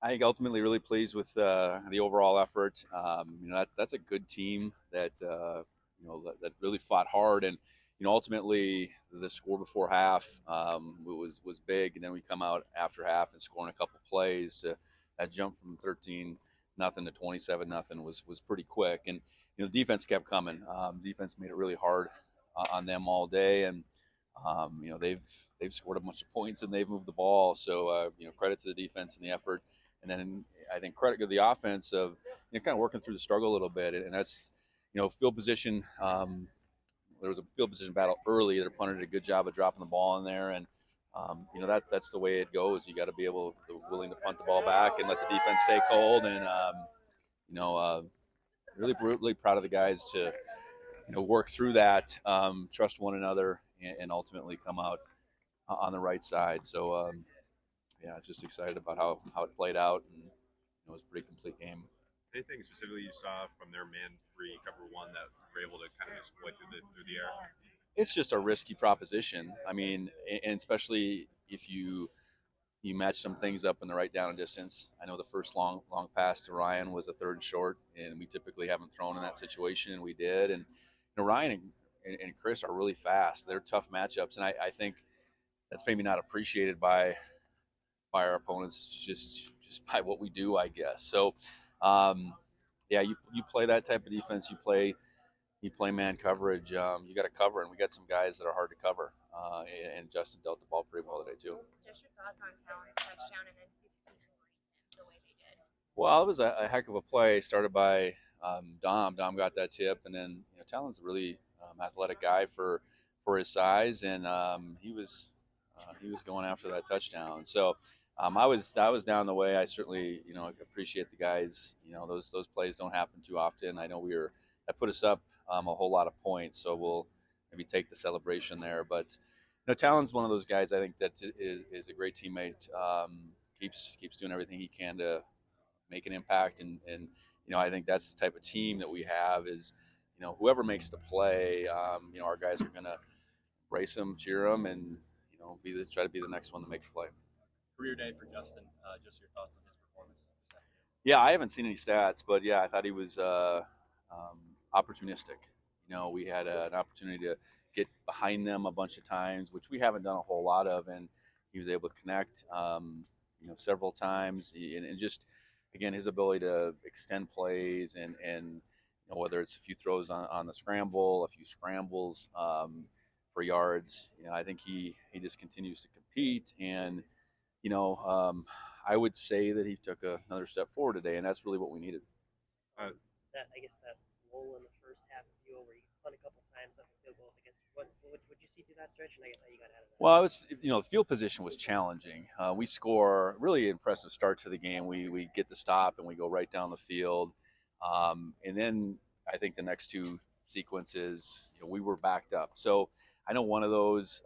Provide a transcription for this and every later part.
I think ultimately really pleased with the overall effort. That's a good team that really fought hard, and ultimately the score before half was big, and then we come out after half and scoring a couple plays to that jump from 13-0 to 27-0 was pretty quick, and defense kept coming. Defense made it really hard on them all day, and they've scored a bunch of points and they've moved the ball. So credit to the defense and the effort. And then I think credit to the offense of kind of working through the struggle a little bit, and that's field position. There was a field position battle early. Their punter did a good job of dropping the ball in there, and that's the way it goes. You got to be willing to punt the ball back and let the defense take hold. And you know, uh, really proud of the guys to work through that, trust one another, and ultimately come out on the right side. So yeah, just excited about how it played out, and it was a pretty complete game. Anything specifically you saw from their man free cover one that were able to kind of exploit through the air? It's just a risky proposition. I mean, and especially if you match some things up in the right down and distance. I know the first long pass to Ryan was a third and short, and we typically haven't thrown in that situation, and we did. And Ryan and Chris are really fast. They're tough matchups, and I think that's maybe not appreciated by our opponents just by what we do, I guess. So, um, yeah, you play that type of defense. You play man coverage. You got to cover, and we got some guys that are hard to cover. And Justin dealt the ball pretty well today too. Just your thoughts on Talon's touchdown and then 16 embrace him the way they did. Well, it was a heck of a play started by Dom. Dom got that tip, and then Talon's a really athletic guy for his size, and he was going after that touchdown. So I was down the way. I certainly appreciate the guys. Those plays don't happen too often. I know that put us up a whole lot of points, so we'll maybe take the celebration there. But Talon's one of those guys I think that is a great teammate. Keeps doing everything he can to make an impact, and I think that's the type of team that we have is whoever makes the play, our guys are gonna brace them, cheer them, and try to be the next one to make the play. Career day for Justin. Just your thoughts on his performance this afternoon. Yeah, I haven't seen any stats, but yeah, I thought he was opportunistic. We had an opportunity to get behind them a bunch of times, which we haven't done a whole lot of, and he was able to connect, several times, and just again his ability to extend plays and whether it's a few throws on the scramble, a few scrambles for yards. I think he just continues to compete, and you know, um, I would say that he took another step forward today, and that's really what we needed. Uh, That I guess that lull in the first half of you where you punt a couple times up in field goals. I guess what you see through that stretch, and I guess how you got out of that. Well, the field position was challenging. We score really impressive start to the game. We get the stop and we go right down the field, and then I think the next two sequences, we were backed up. So I know one of those.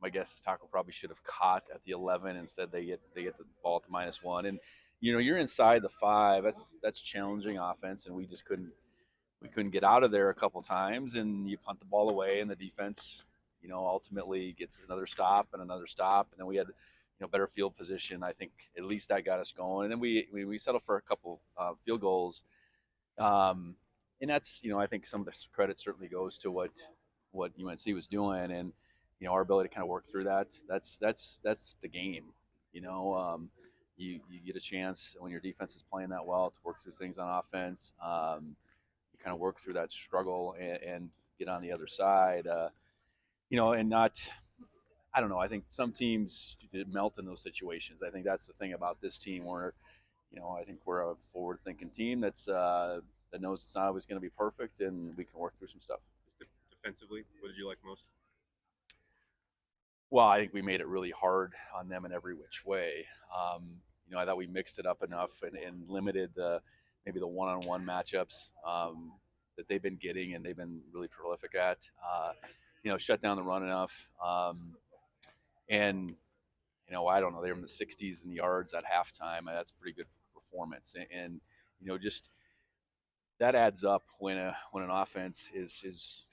My guess is Taco probably should have caught at the 11. Instead, they get the ball at the -1, and you're inside the 5. That's challenging offense, and we couldn't get out of there a couple times, and you punt the ball away, and the defense, ultimately gets another stop, and then we had, better field position. I think at least that got us going, and then we settled for a couple field goals, and that's, I think some of the credit certainly goes to what UNC was doing, and our ability to kind of work through that. That's the game, you know. You get a chance when your defense is playing that well to work through things on offense. You kind of work through that struggle and get on the other side. And not. I don't know. I think some teams melt in those situations. I think that's the thing about this team. Where I think we're a forward-thinking team that knows it's not always going to be perfect, and we can work through some stuff. Defensively, what did you like most? Well, I think we made it really hard on them in every which way. I thought we mixed it up enough and limited maybe the one-on-one matchups that they've been getting and they've been really prolific at. Shut down the run enough, and I don't know, they're in the 60s in yards at halftime. That's a pretty good performance, and just that adds up when an offense is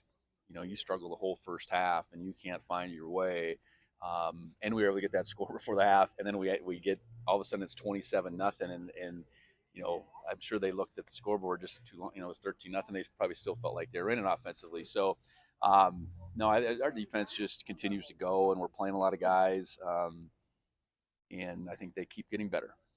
you struggle the whole first half and you can't find your way. And we were able to get that score before the half, and then we get all of a sudden it's 27-0, and I'm sure they looked at the scoreboard just too long. It was 13-0. They probably still felt like they were in it offensively. So, no, our defense just continues to go, and we're playing a lot of guys, and I think they keep getting better.